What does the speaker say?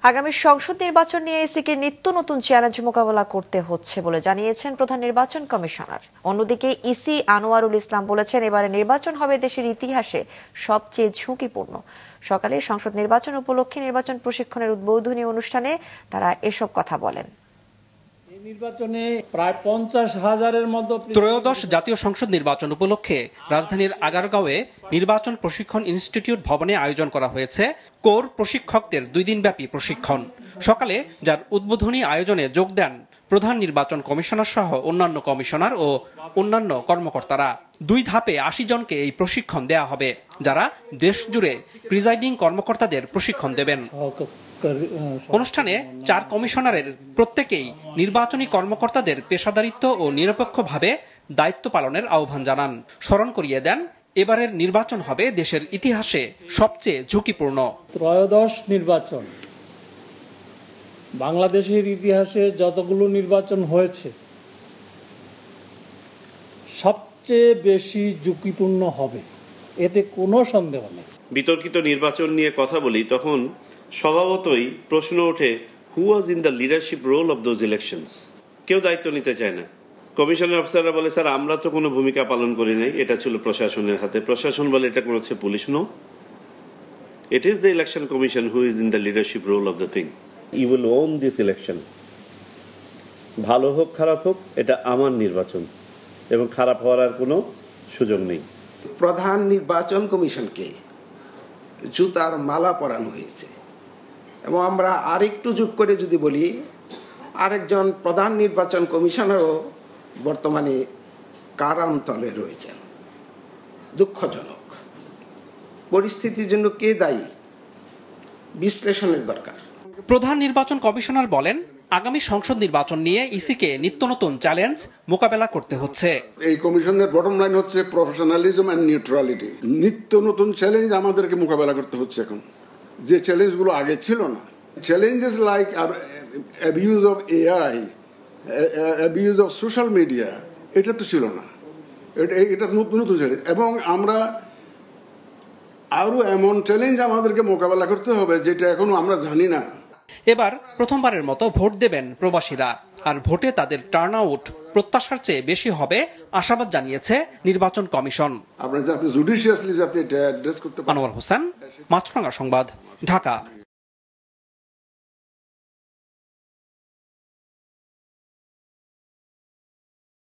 আগামী সংসদ নির্বাচন নিয়ে ইসিকে নিত্য নতুন চ্যালেঞ্জ মোকাবেলা করতে হচ্ছে বলে জানিয়েছেন প্রধান নির্বাচন কমিশনার। অন্যদিকে ইসি আনোয়ারুল ইসলাম বলেছেন, এবারে নির্বাচন হবে দেশের ইতিহাসে সবচেয়ে ঝুঁকিপূর্ণ। সকালে সংসদ নির্বাচন উপলক্ষে নির্বাচন প্রশিক্ষণের উদ্বোধনী অনুষ্ঠানে তারা এসব কথা বলেন। নির্বাচনে প্রায় 50,000-এর মতো ত্রয়োদশ জাতীয় সংসদ নির্বাচন উপলক্ষে রাজধানীর আগারগাঁওয়ে নির্বাচন প্রশিক্ষণ ইনস্টিটিউট ভবনে আয়োজন করা হয়েছে কোর প্রশিক্ষকদের 2 দিনব্যাপী প্রশিক্ষণ। সকালে যার উদ্বোধনী আয়োজনে যোগ দেন প্রধান নির্বাচন কমিশনার সহ অন্যান্য কমিশনার ও অন্যান্য কর্মকর্তারা। 2 ধাপে 80 জনকে এই প্রশিক্ষণ দেয়া হবে, যারা দেশ জুড়ে প্রিজাইডিং কর্মকর্তাদের প্রশিক্ষণ দেবেন। অনুষ্ঠানে 4 কমিশনারের প্রত্যেকেই নির্বাচনী কর্মকর্তাদের পেশাদারিত্ব ও নিরপেক্ষভাবে দায়িত্ব পালনের আহ্বান জানান। স্মরণ করিয়ে দেন, এবারের নির্বাচন হবে দেশের ইতিহাসে সবচেয়ে ঝুঁকিপূর্ণ। ত্রয়োদশ নির্বাচন বাংলাদেশের ইতিহাসে যতগুলো নির্বাচন হয়েছে সবচেয়ে বেশি ঝুঁকিপূর্ণ হবে, এতে কোনো সন্দেহ নেই। বিতর্কিত নির্বাচন নিয়ে কথা বলি তখন স্বভাবতই প্রশ্ন ওঠে, who was in the leadership role of those elections. কেউ দায়িত্ব নিতে চায় না। কমিশনের অফিসাররা বলে, স্যার আমরা তো কোনো ভূমিকা পালন করি নাই, এটা ছিল প্রশাসনের হাতে। প্রশাসন বলে এটা করেছে পুলিশ। No, it is the election commission who is in the leadership role of the thing. You will won this election. ভালো হোক খারাপ হোক, এটা আমার নির্বাচন এবং খারাপ হওয়ার আর কোনো সুযোগ নেই। প্রধান নির্বাচন কমিশনকে জুতার মালা পরানো হয়েছে এবং আমরা আরেকটু যোগ করে যদি বলি, আরেকজন প্রধান নির্বাচন কমিশনারও বর্তমানে কারান্তলে রয়েছেন। দুঃখজনক। পরিস্থিতির জন্য কে দায়ী? বিশ্লেষণের দরকার। প্রধান নির্বাচন কমিশনার বলেন, আগামী সংসদ নির্বাচন নিয়ে ইসিকে নিত্য নতুন চ্যালেঞ্জ মোকাবেলা করতে হচ্ছে। এই কমিশনের বটম লাইন হচ্ছে প্রফেশনালিজম এন্ড নিউট্রালিটি। নিত্য নতুন চ্যালেঞ্জ আমাদেরকে মোকাবেলা করতে হচ্ছে এখন, যে চ্যালেঞ্জগুলো আগে ছিল না। Challenges like abuse of AI, abuse of social media, এটা তো ছিল না। এটা নতুন নতুন চ্যালেঞ্জ এবং আমরা আরো এমন চ্যালেঞ্জ আমাদেরকে মোকাবেলা করতে হবে যেটা এখনো আমরা জানি না। এবার প্রথমবারের মতো ভোট দেবেন প্রবাসীরা, আর ভোটে তাদের টার্ন আউট প্রত্যাশার চেয়ে বেশি হবে আশাবাদ জানিয়েছে নির্বাচন কমিশন। আমরা যাতে জুডিশিয়াসলি যাতে এটা অ্যাড্রেস করতে পারি। আনোয়ার হোসেন, মাছরাঙা সংবাদ, ঢাকা।